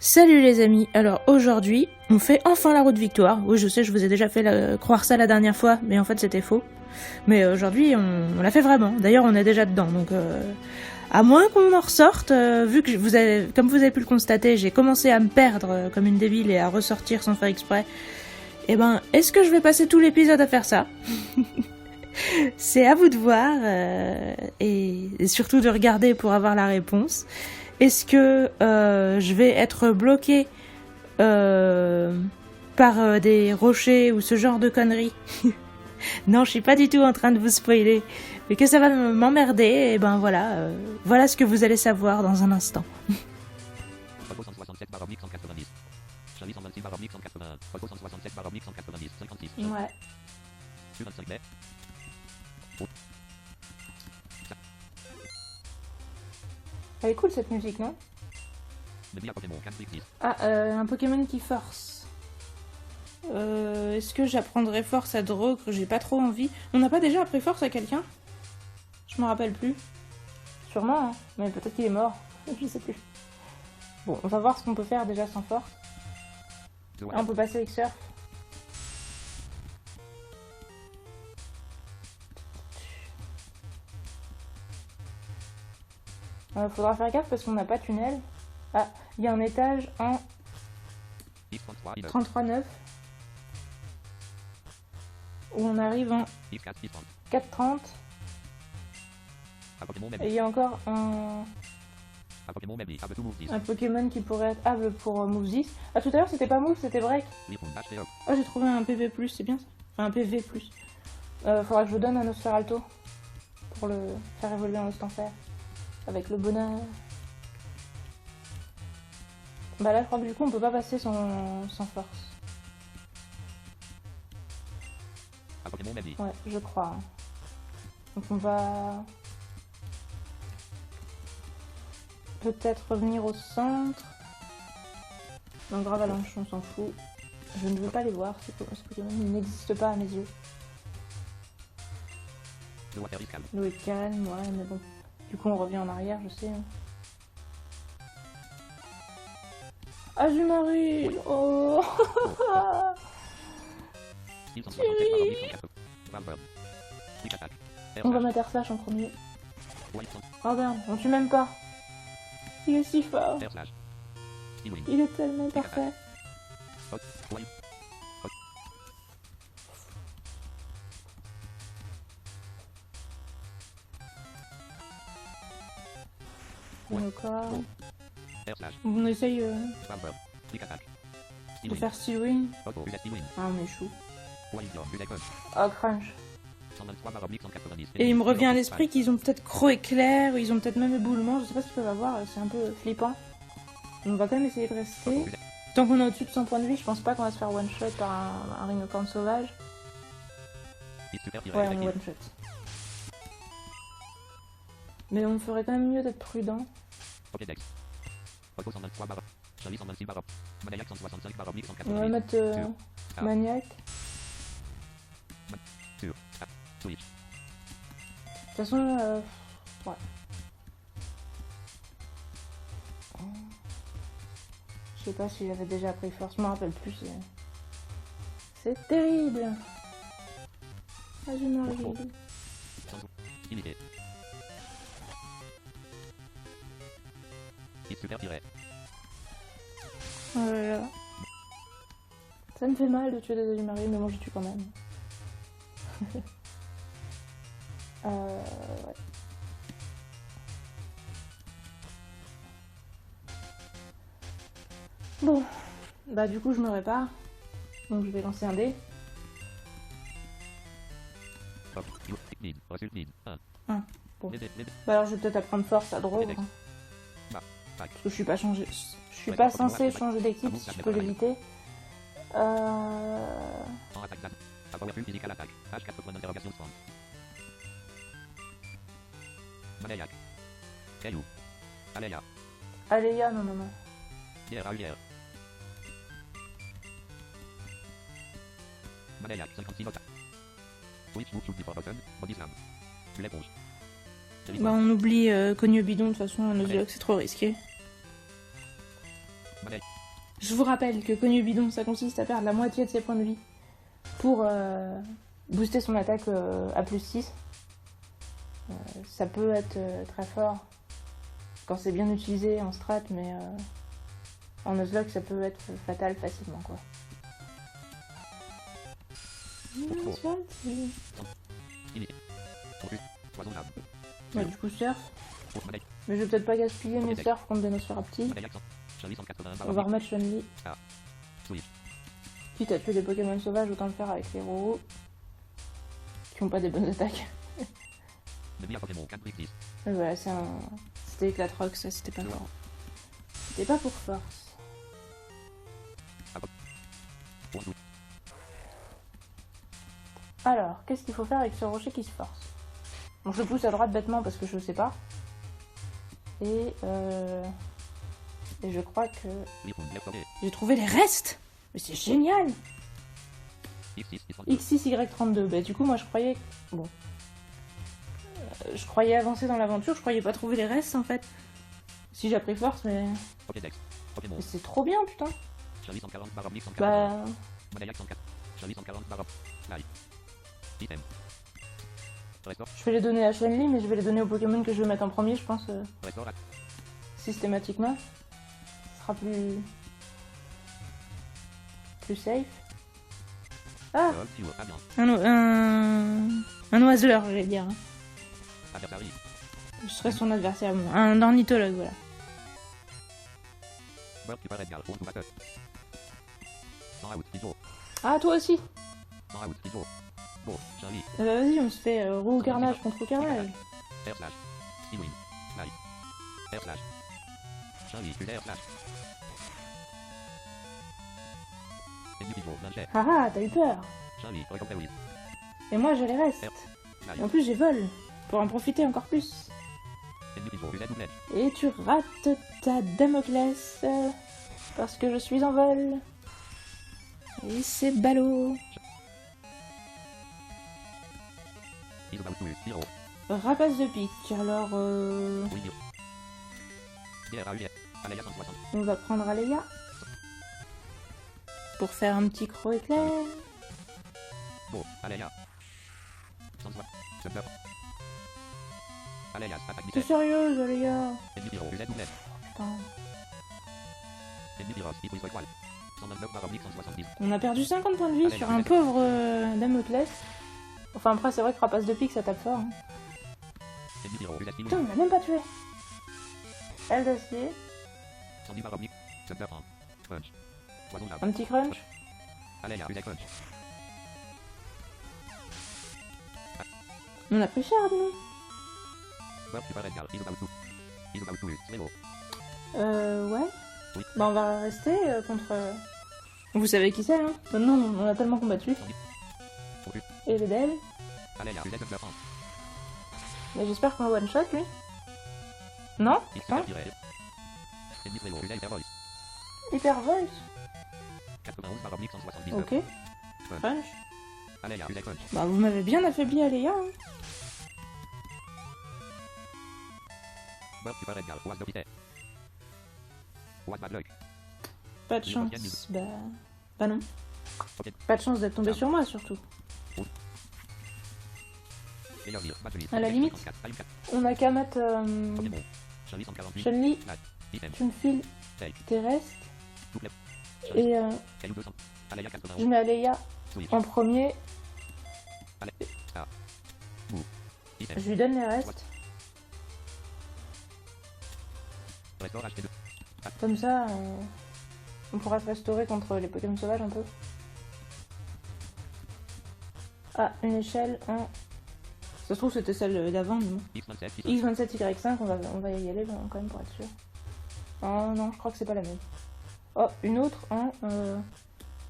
Salut les amis, alors aujourd'hui on fait enfin la route victoire. Oui je sais, je vous ai déjà fait croire ça la dernière fois, mais en fait c'était faux. Mais aujourd'hui on l'a fait vraiment, d'ailleurs on est déjà dedans, donc à moins qu'on en ressorte, vu que comme vous avez pu le constater, j'ai commencé à me perdre comme une débile et à ressortir sans faire exprès. Et ben, est-ce que je vais passer tout l'épisode à faire ça? C'est à vous de voir, et surtout de regarder pour avoir la réponse. Est-ce que je vais être bloquée par des rochers ou ce genre de conneries? Non, je suis pas du tout en train de vous spoiler. Mais que ça va m'emmerder, et ben voilà, voilà ce que vous allez savoir dans un instant. Ouais. Elle est cool cette musique, non? Ah, un Pokémon qui force. Est-ce que j'apprendrai force à Drogre? J'ai pas trop envie. On n'a pas déjà appris force à quelqu'un? Je me rappelle plus. Sûrement, hein. Mais peut-être qu'il est mort. Je sais plus. Bon, on va voir ce qu'on peut faire déjà sans force. Ah, on peut passer avec surf. Faudra faire gaffe parce qu'on n'a pas de tunnel. Ah, il y a un étage en 33,9 où on arrive en 4,30 et il y a encore un Pokémon qui pourrait être able pour Move 10. Ah, tout à l'heure c'était pas Move, c'était Break. Ah, j'ai trouvé un PV+, c'est bien ça. Enfin, un PV+. Faudra que je donne un Nosferalto pour le faire évoluer en Ostenfer. Avec le bonheur. Bah là, je crois que du coup, on peut pas passer sans force. Ouais, je crois. Donc on va peut-être revenir au centre. Donc Gravalanche, on s'en fout. Je ne veux pas les voir, ces Pokémon. Ils n'existent pas à mes yeux. L'eau est calme, ouais, mais bon. Du coup, on revient en arrière, je sais. Azumarill. Oh. On va mettre Slash en premier. Oh merde, on tue même pas. Il est si fort. Il est tellement parfait. Encore. On essaye de faire Steel Wing. Ah, on échoue. Oh, crunch. Et il me revient à l'esprit qu'ils ont peut-être Croc éclair, ou ils ont peut-être même éboulement, je sais pas ce qu'ils peuvent avoir, c'est un peu flippant. On va quand même essayer de rester. Tant qu'on est au-dessus de 100 points de vie, je pense pas qu'on va se faire one-shot par un rhinocorne sauvage. Ouais, on est one-shot. Mais on ferait quand même mieux d'être prudent. On va mettre Maniac. De toute façon, ouais. Je sais pas si j'avais déjà appris force, je me rappelle plus. C'est terrible. Ah, je me rappelle. Oh là là. Ça me fait mal de tuer des Azumarill, mais moi je tue quand même. Ouais. Bon, bah du coup je me répare. Donc je vais lancer un dé. Bon. Bah alors je vais peut-être apprendre force à Drogre. Parce que je suis pas changé. Je suis pas censé changer d'équipe si je peux l'éviter. Aléa, non. Bah on oublie Cogneux Bidon, de toute façon, Nuzlocke c'est trop risqué. Je vous rappelle que Connu Bidon, ça consiste à perdre la moitié de ses points de vie pour booster son attaque à +6. Ça peut être très fort quand c'est bien utilisé en strat, mais en Nuzlocke ça peut être fatal facilement quoi. Ouais, du coup surf. Mais je vais peut-être pas gaspiller mes surfs contre des Nosferapti. On va remettre Chun-Li. Quitte à tuer des Pokémon sauvages, autant le faire avec les Roro qui ont pas des bonnes attaques. Et voilà, c'était Éclatrox, ça c'était pas fort. C'était pas pour force. Alors, qu'est-ce qu'il faut faire avec ce rocher qui se force? Bon, je le pousse à droite bêtement parce que je sais pas. Et je crois que j'ai trouvé les restes. Mais c'est génial. X6Y32. Bah du coup moi je croyais... Bon. Je croyais avancer dans l'aventure, je croyais pas trouver les restes en fait. Si j'ai pris force mais... Mais c'est trop bien putain. Bah... Je vais les donner à Chun-Li, mais je vais les donner aux Pokémon que je vais mettre en premier, je pense. Systématiquement. Ce sera plus safe. Ah, un oiseleur, je vais dire. Je serai son adversaire, un ornithologue, voilà. Ah, toi aussi. Bah vas-y, on se fait roue carnage contre carnage. Haha, t'as eu peur. Et moi je les reste. Et en plus j'ai vol, pour en profiter encore plus. Et tu rates ta Damoclès, parce que je suis en vol. Et c'est ballot. Rapace de pique, alors on va prendre Aléa pour faire un petit croc éclair. T'es sérieuse, Aléa? Putain. On a perdu 50 points de vie sur un pauvre Damoclès. Enfin après c'est vrai que Rapace de pique ça tape fort. Hein. Putain, on l'a même pas tué. Aile d'acier. Un petit crunch. On a pris cher, nous. Ouais. Bah on va rester contre... Vous savez qui c'est, hein? Non, on a tellement combattu. Et le Del. Mais j'espère qu'on one shot lui. Non? Hein? Hyper Voice. Ok. Crunch. Bah vous m'avez bien affaibli Aléa. Hein. Pas de chance. Bah non. Pas de chance d'être tombé sur moi surtout. À la limite, on a qu'à mettre Chun-Li, Tunfil, Terrestre, et je mets Aléa en premier. Je lui donne les restes. Comme ça, on pourra se restaurer contre les Pokémon sauvages un peu. Ah, une échelle en... Ça se trouve c'était celle d'avant, mais bon. X27Y5, on va y aller quand même pour être sûr. Oh non, je crois que c'est pas la même. Oh, une autre en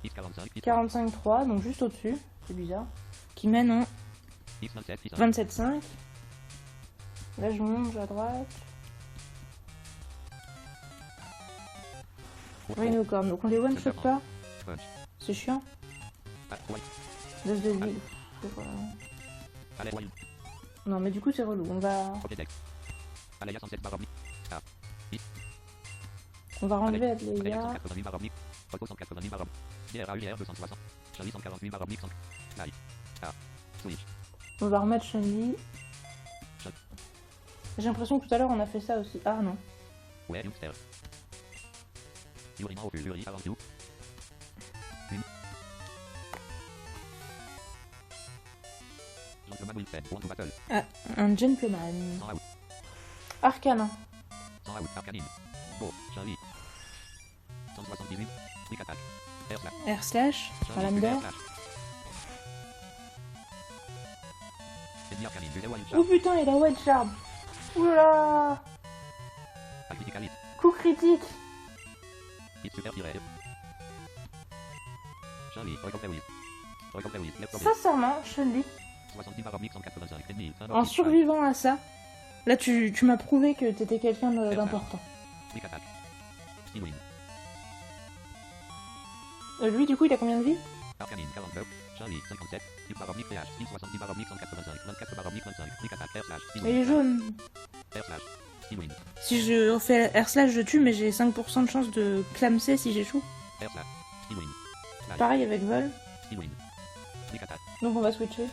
45.3, donc juste au-dessus, c'est bizarre. Qui mène en 27.5. Là je monte à droite. Rhinocorn, donc on les one-shot pas. C'est chiant. Dose de vie. Non mais du coup c'est relou, on va... On va renlever Adleia. On va remettre Chun-Li. J'ai l'impression que tout à l'heure on a fait ça aussi. Ah non. Ah, un gentleman. Arcana. Air slash. Calendar. Oh putain, il a Wedge Shard. Oulala. Coup critique. Sincèrement, Chun-Li, en survivant à ça, là tu m'as prouvé que t'étais quelqu'un d'important. Lui du coup il a combien de vie? Il est jaune. Si je refais Air Slash je tue mais j'ai 5% de chance de clamser si j'échoue. Pareil avec vol. Donc on va switcher.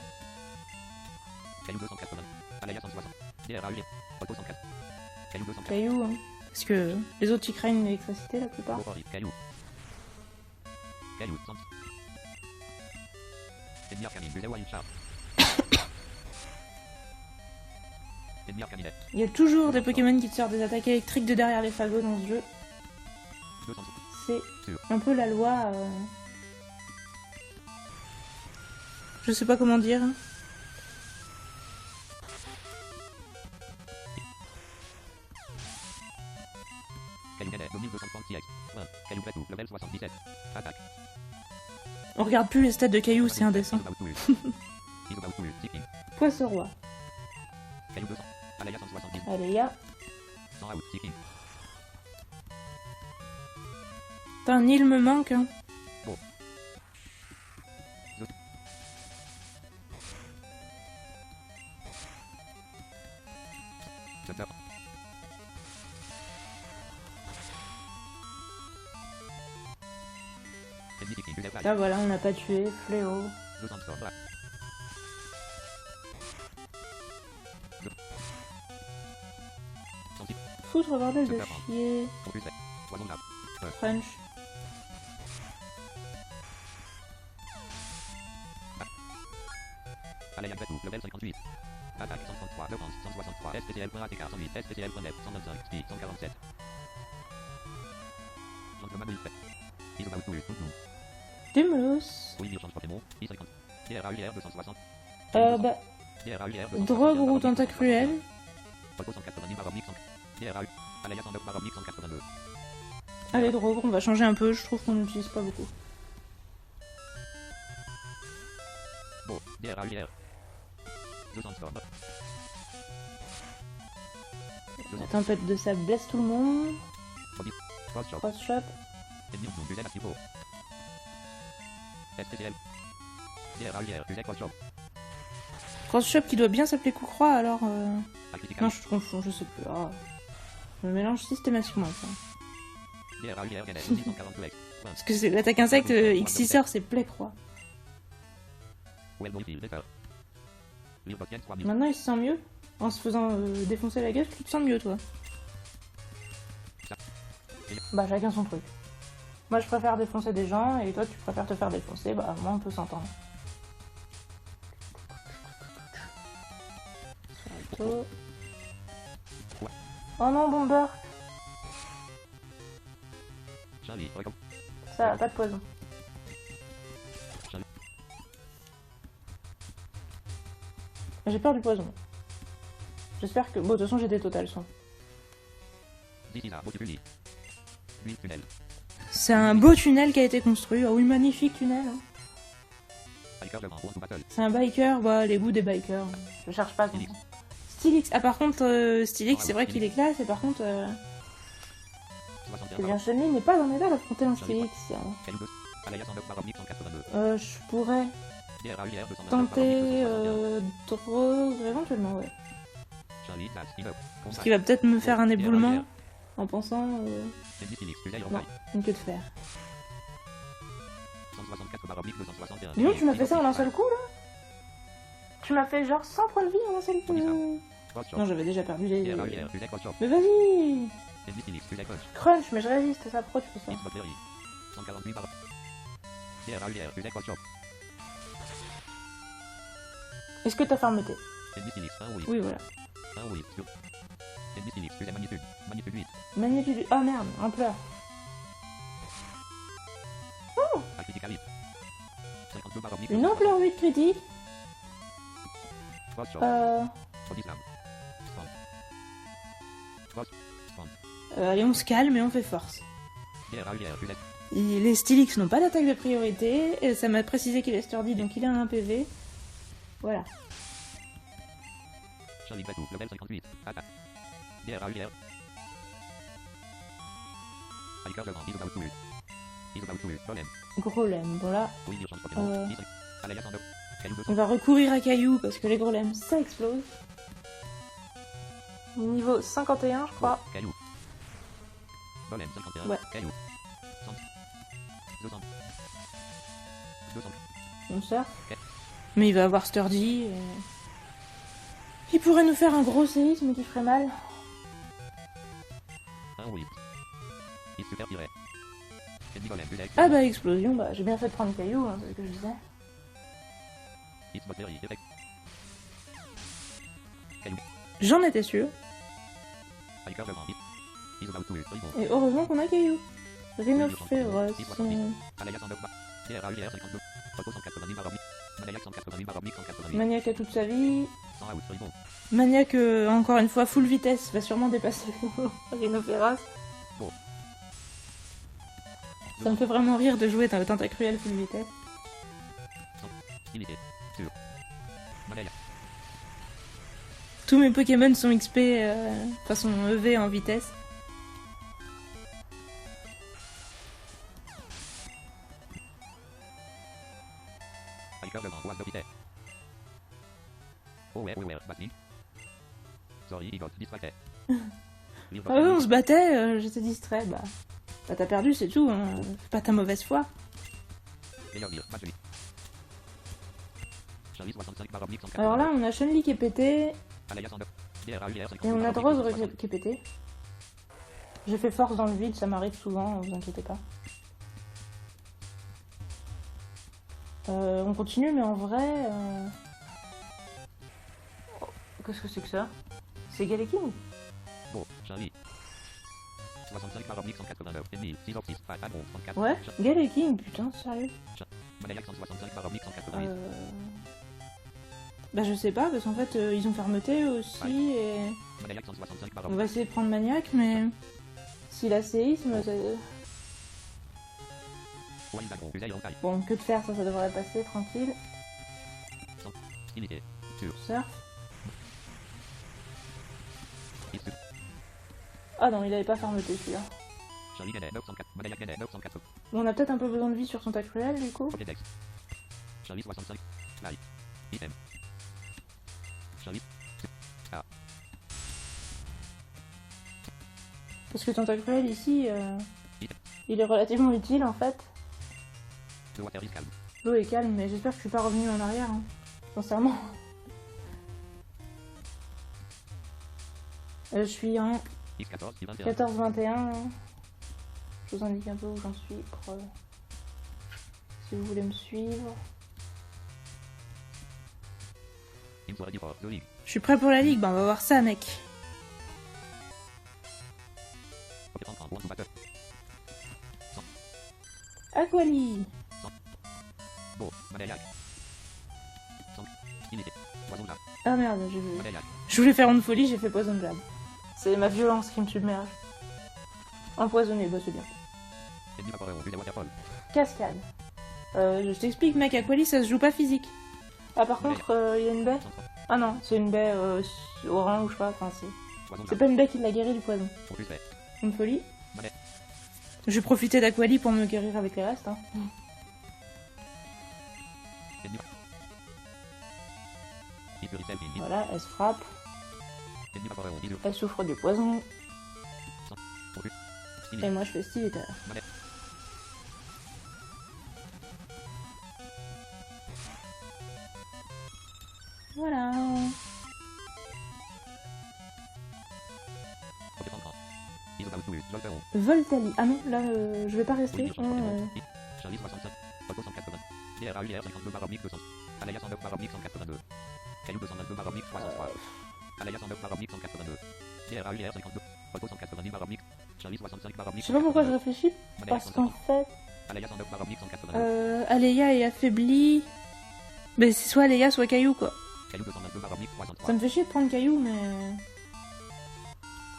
Caillou, hein. Parce que les autres ils craignent l'électricité la plupart. Il y a toujours des Pokémon qui te sortent des attaques électriques de derrière les fagots dans ce jeu. C'est un peu la loi. Je sais pas comment dire. On regarde plus les stats de Caillou, c'est indécent. Poisson roi. Adleia. Putain, Nil me manque, hein. Ah voilà, on n'a pas tué, fléau. Foutre bordel de chier. Crunch. Level 58. Attaque 133, défense 163, SPCL.ATK 108, SPCL.net 125, speed 147. Stimulus. Bah. Drogue ou tentacruel. Allez, drogue, on va changer un peu, je trouve qu'on n'utilise pas beaucoup. La tempête de sable blesse tout le monde. Cross shop. Cross shop qui doit bien s'appeler coup croix alors. Non, je confonds, je sais plus. Ah. Je me mélange systématiquement. Ça. Parce que c'est l'attaque insecte X6 c'est plaie croix. Maintenant il se sent mieux. En se faisant défoncer la gueule, tu te sens mieux toi. Bah chacun son truc. Moi je préfère défoncer des gens et toi tu préfères te faire défoncer, bah moi on peut s'entendre. Oh non Bomber. Ça, pas de poison. J'ai peur du poison. J'espère que... Bon, de toute façon, j'ai des total soins. C'est un beau tunnel qui a été construit. Oh oui, magnifique tunnel. Hein. C'est un biker. Bah, les goûts des bikers. Je cherche pas. Stylix. Ah, par contre, Stylix, c'est vrai qu'il est classe. Et par contre... Eh bien, Chun-Li n'est pas en état d'affronter un Stylix. Je pourrais... tenter Drogue éventuellement, ouais. Parce qu'il va peut-être me faire un éboulement. en pensant Ennemi Phoenix, Tunnel en non, taille. une queue de fer. 164 baroblique 261. Dis donc, tu m'as fait ça en un seul coup là? Tu m'as fait genre 100 points de vie en un seul coup. Non, j'avais déjà perdu les. Mais vas-y! Ennemi Phoenix, Tunnel Punch. Crunch, mais je résiste, ça pro, tu fais ça. Xbox Berry. 148 baroblique. TRAUR, Tunnel Punch. Est-ce que t'as fermeté? Ennemi Phoenix, 1 oui. Oui, voilà. 1 oui. Ennemi Phoenix, Tunnel Magnitude. Magnitude 8. Magnitude. Ah merde, ampleur. Critique 8. 52 baroblique. Une ampleur 8 critique. Allez, on se calme et on fait force. Les Stylix n'ont pas d'attaque de priorité, et ça m'a précisé qu'il est sturdy, donc il a un PV. Voilà. Charlie Batou, level 58. Attaque. DRAUR. Hiker devant, is about to use. Is about to use. Golem. Golem, bon là, Oui, il change Pokémon. Alaya 102. Caillou 200. on va recourir à Caillou, parce que les golems, ça explose. Niveau 51, je crois. Caillou. Golem 51. Ouais. Caillou. 100. 200. 200. On sort. Mais il va avoir sturdy. Il pourrait nous faire un gros séisme qui ferait mal. 1 oui. Il super tiré. Ennemi Golem, Bullet. Ah bah explosion, bah j'ai bien fait de prendre Caillou, hein, c'est ce que je disais. Xbox Berry, effect. Caillou. J'en étais sûr. Hiker devant, is about to use. Ribon. Et heureusement qu'on a Caillou. Rhinophéros. Alaya 102. TRAUR 52. Poco 180 baroblique. Maniac 180 baroblique 180. Maniac a toute sa vie. 100 out, Ribon. Maniac, encore une fois, full vitesse, va sûrement dépasser Rhinophéros. Bon. Ça me fait vraiment rire de jouer dans le Tentacruel full vitesse. Limité. Sûr. Maniac. Tous mes Pokémon sont XP, façon EV en vitesse. Hiker devant, Oise de vitesse. Oh ouais, Batling. Sorry, il got distracté. Ah ouais, on se battait, j'étais distrait, bah t'as perdu, c'est tout, hein. Fais pas ta mauvaise foi. Meilleur dire, match 8. Charlie 65 baroblique 180. Alors là, on a Chun-Li qui est pété, Alaya 102. DRAUR 50. et on a Drose qui est pété. J'ai fait force dans le vide, ça m'arrive souvent, vous inquiétez pas. On continue, mais en vrai... oh, qu'est-ce que c'est que ça? C'est Galekin? Bon, Charlie. 65 baroblique 189. Ennemi, 6 6. Bon, 34. Ouais, Galekin, putain, sérieux? Maniac 165 baroblique 188. Bah je sais pas, parce qu'en fait, ils ont fermeté aussi, Ouais. et... Maniac 165 On baroblique. va essayer de prendre Maniac, mais... S'il a séisme, ça... Wally Dragon, Usail en taille. Bon, que de faire, ça devrait passer, tranquille. Limité. Sûr. Surf. Issu. Ah non, il avait pas fermeté celui-là. Charlie Ganet 904. Maniac Ganet 904. Bon, on a peut-être un peu besoin de vie sur son Tacruel, du coup. Pokédex. Charlie 65. Fly. Item. Charlie. Ah. Parce que ton Tacruel, ici, il est relativement utile, en fait. The water is calm. L'eau est calme, mais j'espère que je suis pas revenu en arrière, hein. Sincèrement. Je suis en X14, I21. 14-21. Je vous indique un peu où j'en suis pour... si vous voulez me suivre. Il me faudrait dire The League. Je suis prêt pour la ligue, bah on va voir ça, mec. Ok, en one to battle. Aquali. Bon, Maniac. 100. Limité. Poison là. Ah merde, Maniac. je voulais faire une folie, j'ai fait Poison Jab. C'est ma violence qui me submerge. Empoisonné, bah c'est bien. Ennemi Vaporeon, Usail Waterfall. Cascade. Je t'explique, mec, Aquali, ça se joue pas physique. Ah, par contre, il y a une baie. 130. Ah non, c'est une baie orange ou je sais pas, enfin Poison c'est là. pas une baie qui l'a guéri du poison. Pour plus fait. Une folie. Manette. Je vais profiter d'Aquali pour me guérir avec les restes, hein. Ennemi. Ifuricel, Ennemi. Voilà, elle se frappe, Ennemi Vaporeon, Isu. elle souffre du poison. Pour Et moi je fais style tout à l'heure. Voilà. Voltali. Ah non, là je vais pas rester. Charlie 65. Photo 180. DRAUR 52 baromique 200. Alaya 109 baromique 182. Caillou 222 baromique 63. Alaya 109 baromique 182. DRAUR 52. Photo 190 baromique. Charlie 65 baromique. Je sais pas pourquoi je réfléchis. Parce qu'en fait. Alaya 109 baromique 182. Aleya est affaiblie. Mais c'est soit Aleya soit Caillou quoi. Caillou 222 baromique 303. Ça me fait chier de prendre Caillou mais.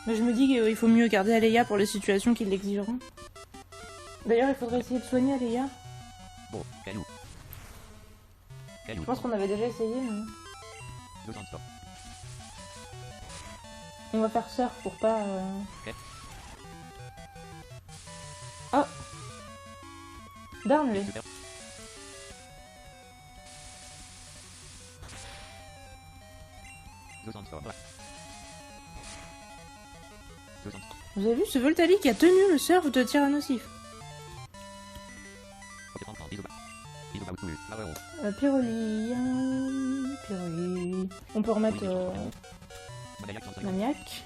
Mais je me dis qu'il faut mieux garder Aleya pour les situations qui l'exigeront. D'ailleurs, il faudrait essayer de soigner Aleya. Bon, Caillou. Je pense qu'on avait déjà essayé. Mais... 200 stop. On va faire surf pour pas... Ok. Oh Darn lui. Super. 200 stop. 200 stop. Vous avez vu ce Voltali qui a tenu le surf de Tyrannosif. Pyroli. Pyroli. On peut remettre Maniac.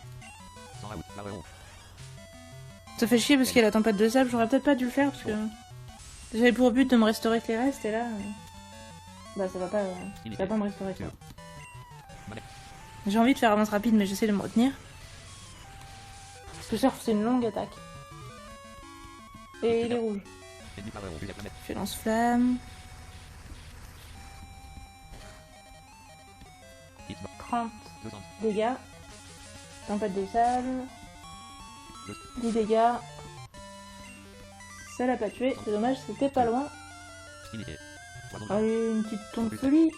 Ça fait chier parce qu'il y a la tempête de sable. J'aurais peut-être pas dû le faire parce que j'avais pour but de me restaurer que les restes et là. Bah ça va pas me restaurer ça. J'ai envie de faire avance rapide mais j'essaie de me retenir. Parce que surf c'est une longue attaque. Et il est rouge. Je fais lance-flamme. 30 dégâts. Tempête de sable. 10 dégâts. Ça l'a pas tué. C'est dommage, c'était pas loin. Allez, une petite tombe de folie.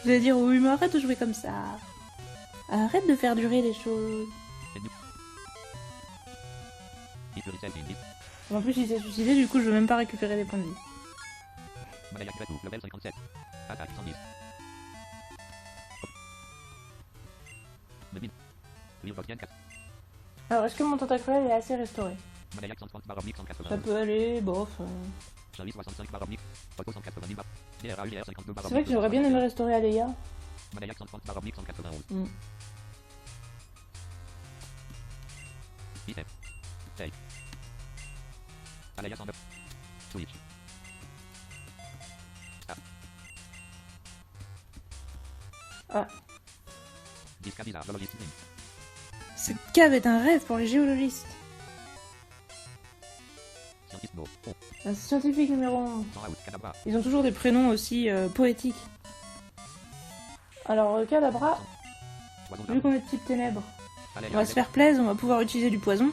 J'allais dire oui, mais arrête de jouer comme ça. Arrête de faire durer les choses. En plus, il s'est suicidé, du coup, je veux même pas récupérer des points de vie. Alors, est-ce que mon tentacruel est assez restauré? Ça peut aller, bof. C'est vrai que j'aurais bien aimé restaurer Aleya. Ah. Cette cave est un rêve pour les géologistes. Un scientifique numéro 1. Ils ont toujours des prénoms aussi poétiques. Alors, Kadabra, vu qu'on est de type ténèbres, on va se faire plaisir, on va pouvoir utiliser du poison.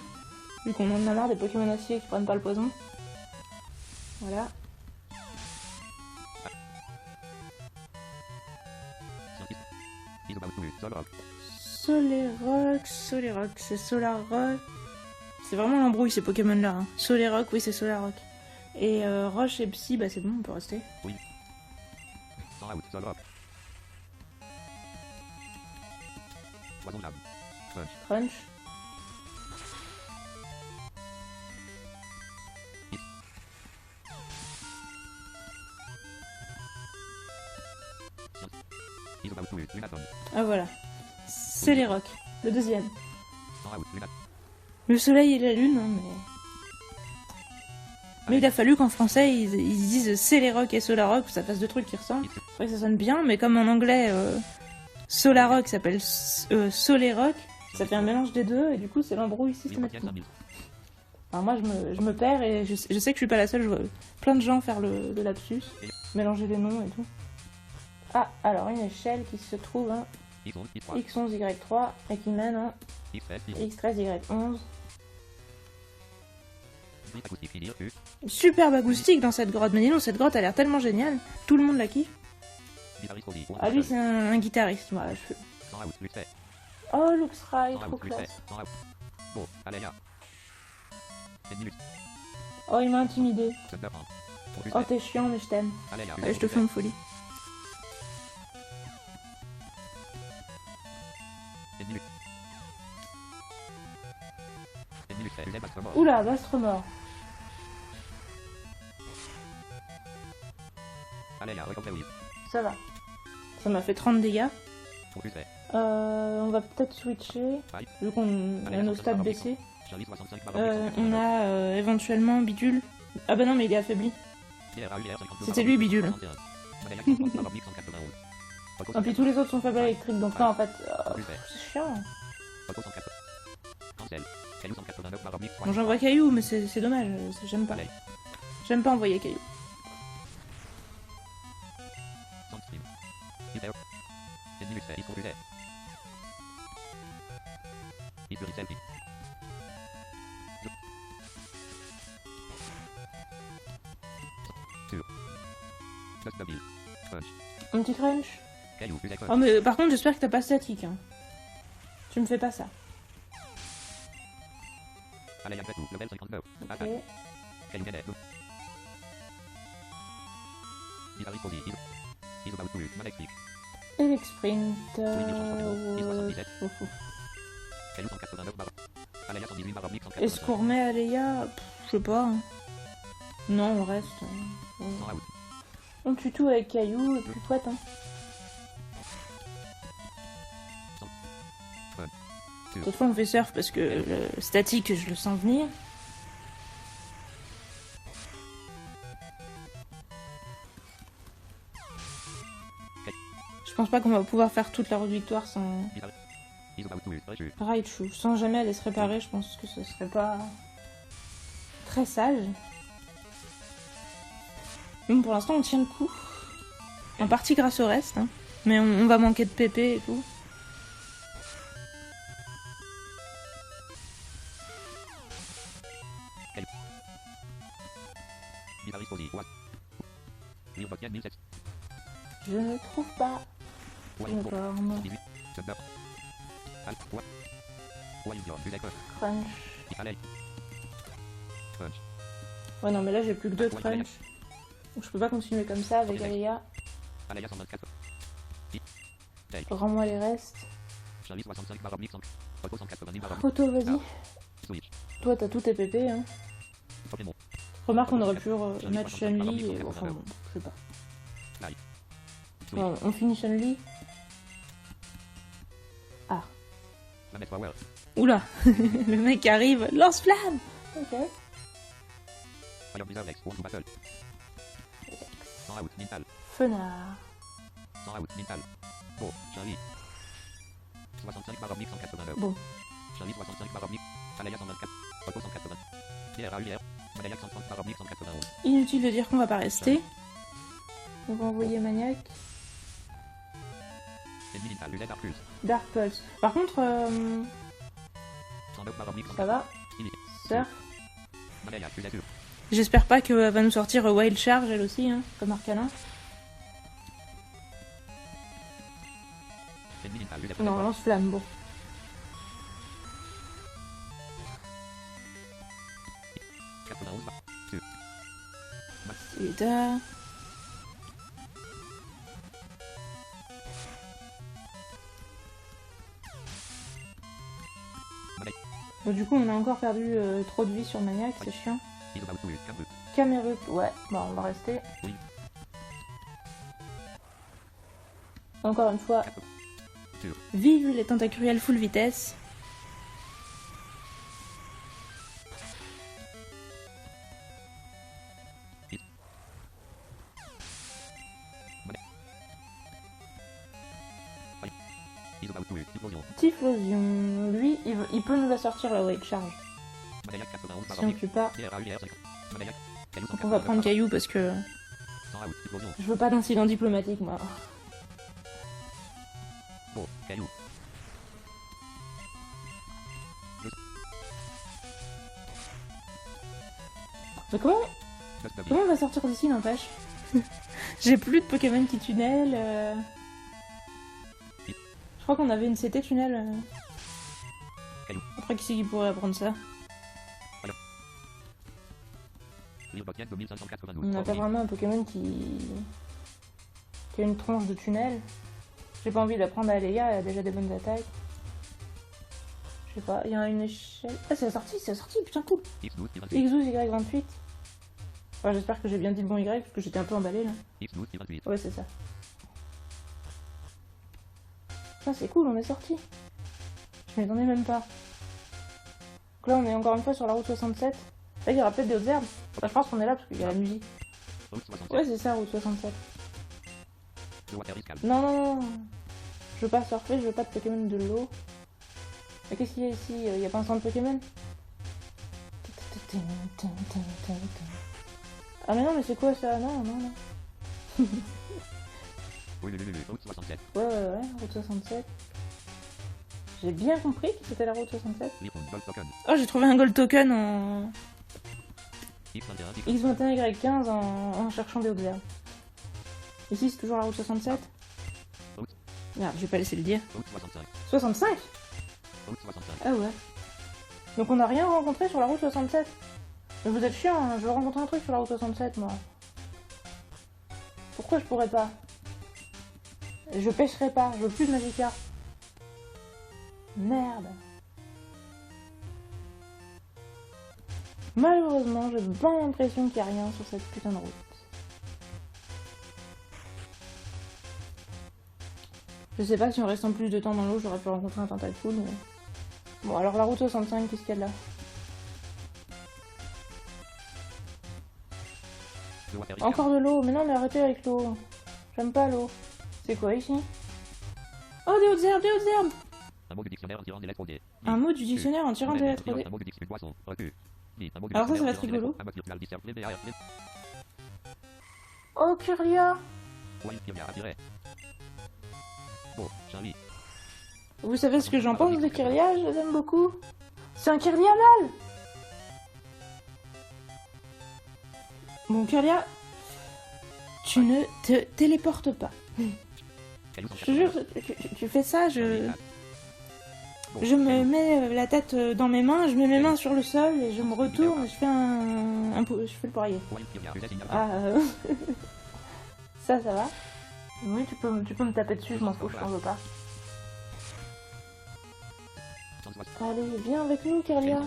Vu qu'on en a marre des Pokémon aciers qui prennent pas le poison. Voilà. Solerock, c'est Solarrock. C'est vraiment l'embrouille ces Pokémon là. Hein. Solerock, oui c'est Solarrock. Et Roche et Psy, bah c'est bon, on peut rester. Oui. Crunch. Ah voilà. C'est les rocs. Le deuxième. Le soleil et la lune, hein, mais il a fallu qu'en français ils disent c'est les rocs et Solarrock, que ça fasse deux trucs qui ressemblent. C'est vrai que ça sonne bien, mais comme en anglais Solarrock s'appelle Solerock, ça fait un mélange des deux et du coup c'est l'embrouille systématiquement. Alors moi je me perds et je sais que je suis pas la seule, je vois plein de gens faire le lapsus, mélanger les noms et tout. Ah, alors une échelle qui se trouve hein, X11, Y3 et qui mène en X13, Y11. Superbe acoustique dans cette grotte, mais dis donc cette grotte a l'air tellement géniale, tout le monde la kiffe. Ah lui c'est un guitariste, voilà. Oh Luxray, trop classe. Oh il m'a intimidé. Oh t'es chiant mais je t'aime. Allez je te fais une folie. Oula, Bastre mort. Aléa, recompte oui. Ça va. Ça m'a fait 30 dégâts. Focus fait. On va peut-être switcher, vu qu'on a nos stats baissés. Charlie 65 barre On a éventuellement Bidule. Ah bah non, mais il est affaibli. C'était lui, Bidule. Et puis tous les autres sont faibles électriques, donc là en fait... c'est chiant. Bon, j'envoie Caillou, mais c'est dommage, j'aime pas. J'aime pas envoyer Caillou. Un petit crunch. Oh mais par contre j'espère que t'as pas statique. Hein. Tu me fais pas ça. Ok. Elix Sprint. Est-ce qu'on remet Aléa? Je sais pas. Hein. Non, on reste. On tue tout avec Caillou et puis poète. Hein. Cette fois on fait surf parce que le statique je le sens venir. Je pense pas qu'on va pouvoir faire toute la route victoire sans Raichu. Sans jamais aller se réparer, je pense que ce serait pas très sage. Bon, pour l'instant on tient le coup. En partie grâce au reste, hein. Mais on va manquer de PP et tout. Je ne trouve pas une forme. Crunch. Ouais non mais là j'ai plus que 2 crunch. Donc je peux pas continuer comme ça avec Aléa. Rends-moi les restes. Auto, vas-y. Toi t'as tous tes PP hein. Remarque qu'on aurait pu mettre Chun-Li et... Enfin bon, je sais pas. Bon, on finit Chun-Li. Ah. Oula. Le mec arrive. Lance-flamme. Ok. Fenard. Bon. Inutile de dire qu'on va pas rester. On va envoyer Maniac. Dark Pulse. Par contre, ça va. Surf. J'espère pas qu'elle va nous sortir Wild Charge elle aussi, hein, comme Arcana. Non, lance-flamme, bon. C'est là. Bon, du coup, on a encore perdu trop de vie sur Maniac, c'est chiant. Camerup, ouais, bon, on va rester. Encore une fois, vive les tentacruels full vitesse. Typhlosion, lui, il peut nous la sortir la Wake Charge. Si on tue pas. Donc on va prendre Caillou parce que je veux pas d'incident diplomatique moi. Mais comment on va sortir d'ici n'empêche? J'ai plus de Pokémon qui tunnel. Je crois qu'on avait une CT tunnel. Après qui c'est qui pourrait apprendre ça? On n'a pas vraiment un Pokémon qui a une tronche de tunnel. J'ai pas envie d'apprendre à Aléa, elle a déjà des bonnes attaques. sais pas, il y a une échelle. Ah, c'est la sortie, putain, cool. X12, X12, Y28. Enfin, j'espère que j'ai bien dit le bon Y, parce que j'étais un peu emballé là. X12, 28. Ouais, c'est ça. Putain, c'est cool, on est sorti. Je m'y attendais même pas. Donc là, on est encore une fois sur la route 67. Là, il y aura peut-être des autres herbes. Enfin, je pense qu'on est là parce qu'il y a la musique. Route 67. Ouais, c'est ça, route 67. The water is calm. Non, non, non. Je veux pas surfer, je veux pas de Pokémon de l'eau. Mais qu'est-ce qu'il y a ici? Il y a pas un centre Pokémon? Ah mais non, mais c'est quoi ça? Non, non, non. Oui, route 67. Ouais, route 67. J'ai bien compris que c'était la route 67. Ripon, Gold Token. Oh, j'ai trouvé un gold token en X21, X21Y15 en cherchant des hautes herbes. Ici, c'est toujours la route 67. Route. Merde, je vais pas laisser le dire. Route 65. 65? Route 65. Ah ouais. Donc on n'a rien rencontré sur la route 67. Mais vous êtes chiant, hein, je veux rencontrer un truc sur la route 67, moi. Pourquoi je pourrais pas? Je pêcherai pas, je veux plus de Magikarp. Merde. Malheureusement, j'ai bien l'impression qu'il n'y a rien sur cette putain de route. Je sais pas si en restant plus de temps dans l'eau, j'aurais pu rencontrer un tentacule, mais... Bon, alors la route 65, qu'est-ce qu'il y a de là? The water is calm. Encore de l'eau, mais non, mais arrêtez avec l'eau. J'aime pas l'eau. C'est quoi ici? Oh, des hautes herbes, des hautes herbes! Un mot du dictionnaire en tirant des lettres D. Un mot du dictionnaire en tirant des lettres D. Un mot du dictionnaire boisson. Recul. Un mot du Alors ça, ça va dictionnaire être en tirant des rigolo. lettres. Un mot virtuel discerné, BAR. Oh, Curia! Wild Kyria, attiré. Bon, Charlie. Vous savez ce que j'en pense des Kyria? Je les aime beaucoup. C'est un Kyria mâle! Bon, Kyria, tu ne te téléportes pas. Je te jure, tu fais ça, je me mets la tête dans mes mains, je mets mes mains sur le sol et je me retourne et je fais je fais le poirier. Ah, ça va. Oui, tu peux me taper dessus, je m'en fous, je t'en veux pas. Allez, viens avec nous, Kyria.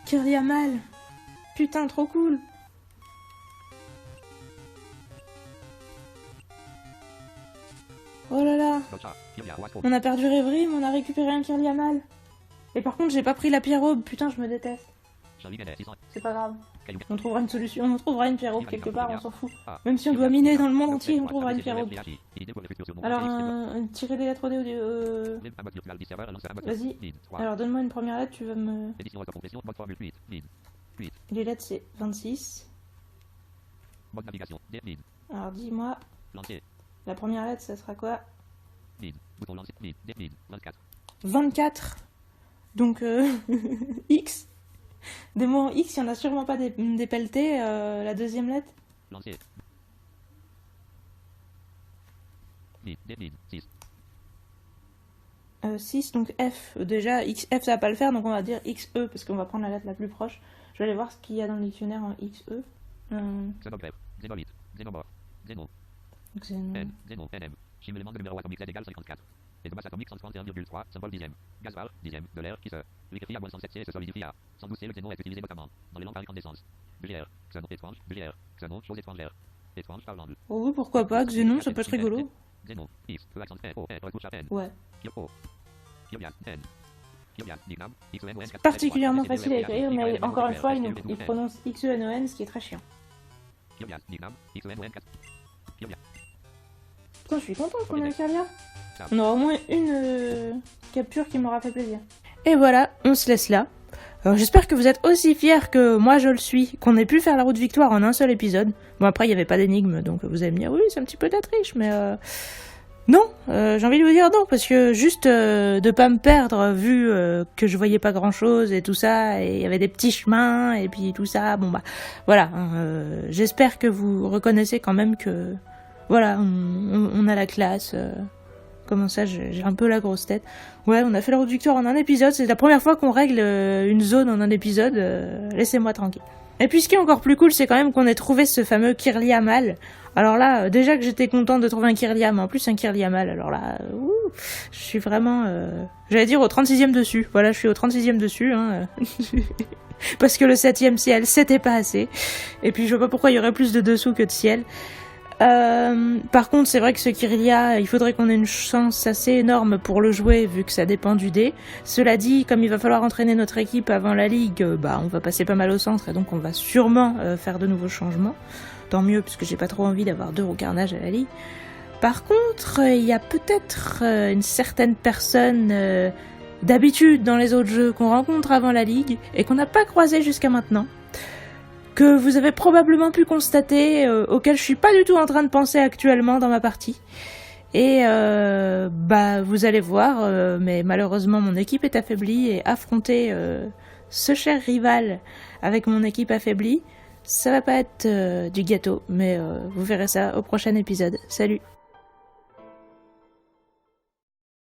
Kyria mâle. Putain, trop cool. Oh là là. On a perdu Rêverie, mais on a récupéré un Kyria mâle. Et par contre, j'ai pas pris la pierre-aube. Putain, je me déteste. C'est pas grave. On trouvera une solution. On trouvera une pierre-aube quelque part, on s'en fout. Même si on doit miner dans le monde entier, on trouvera une pierre-aube. Alors, tirer des lettres D. Vas-y. Alors, donne-moi une première lettre, tu vas me... Les lettres, c'est 26. Alors, dis-moi... La première lettre, ça sera quoi? 24. Donc, X. Des mots en X, il n'y en a sûrement pas des pelletés. La deuxième lettre? 6, donc F. Déjà, XF, ça va pas le faire, donc on va dire XE, parce qu'on va prendre la lettre la plus proche. Je vais aller voir ce qu'il y a dans le dictionnaire en XE. Xénon, NM. Chim élément de numéro atomique Z égale 54. Et de masse atomique 131,3, symbole dixième. Gaz var, dixième, de l'air qui se liquéfie à moins 107 et se solidifie à 112 le xénon est utilisé notamment dans les lampes à incandescence. Bullière, xénon étrange, bullière, xénon, chose étrangère. Étrange par l'angle. Oh oui, pourquoi pas, Xénon, ça peut être rigolo. Xénon, X, E accent N, O, N, retouche à N. Ouais. Kyo, Kyrian, N. Kyrian, Nignam, XENON, Particulièrement facile à écrire, mais encore une fois, il prononce XENON, ce qui est très chiant. Kyrian, Nignam, XENON, Kyrian. Putain, je suis contente qu'on ait un Kyria. On aura au moins une capture qui m'aura fait plaisir. Et voilà, on se laisse là. J'espère que vous êtes aussi fiers que moi je le suis, qu'on ait pu faire la route victoire en un seul épisode. Bon, après, il n'y avait pas d'énigme, donc vous allez me dire, oui, c'est un petit peu de la triche, mais non, j'ai envie de vous dire non, parce que juste de pas me perdre, vu que je voyais pas grand-chose et tout ça, et il y avait des petits chemins, et puis tout ça, bon bah, voilà. J'espère que vous reconnaissez quand même que, voilà, on a la classe... Comment ça, j'ai un peu la grosse tête. Ouais, on a fait la route victoire en un épisode. C'est la première fois qu'on règle une zone en un épisode. Laissez-moi tranquille. Et puis ce qui est encore plus cool, c'est quand même qu'on ait trouvé ce fameux Kirliamal. Alors là, déjà que j'étais contente de trouver un Kirliam, mais en plus un Kirliamal, alors là, je suis vraiment, j'allais dire au 36e dessus. Voilà, je suis au 36e dessus, hein. Parce que le 7e ciel, c'était pas assez. Et puis je vois pas pourquoi il y aurait plus de dessous que de ciel. Par contre, c'est vrai que ce Kirlia, il faudrait qu'on ait une chance assez énorme pour le jouer, vu que ça dépend du dé. Cela dit, comme il va falloir entraîner notre équipe avant la ligue, on va passer pas mal au centre, et donc on va sûrement faire de nouveaux changements. Tant mieux, puisque j'ai pas trop envie d'avoir 2 carnage à la ligue. Par contre, il y a peut-être une certaine personne d'habitude dans les autres jeux qu'on rencontre avant la ligue, et qu'on n'a pas croisé jusqu'à maintenant, que vous avez probablement pu constater, auquel je suis pas du tout en train de penser actuellement dans ma partie. Et vous allez voir, mais malheureusement mon équipe est affaiblie, et affronter ce cher rival avec mon équipe affaiblie, ça va pas être du gâteau, mais vous verrez ça au prochain épisode. Salut!